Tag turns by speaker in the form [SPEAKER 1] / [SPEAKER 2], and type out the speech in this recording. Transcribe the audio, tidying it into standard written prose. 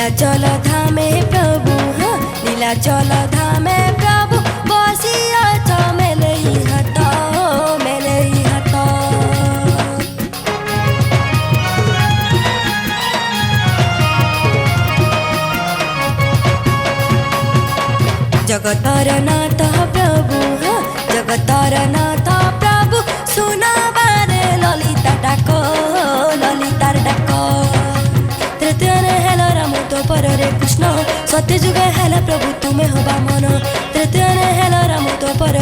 [SPEAKER 1] नीलाचल धामे प्रभु हाँ नीलाचल धामे प्रभु बसिया छ मेलै हात मेलै हात जगतर नाथ प्रभु हाँ जगतर नाथ प्रभु सुनाबारे ललिता डाक ललितार डाक तृतीय हेल राम तो पर रे कृष्ण सत्य जुग हेल प्रभु तुम्हें हवा मन तृतीय हेल राम तो पर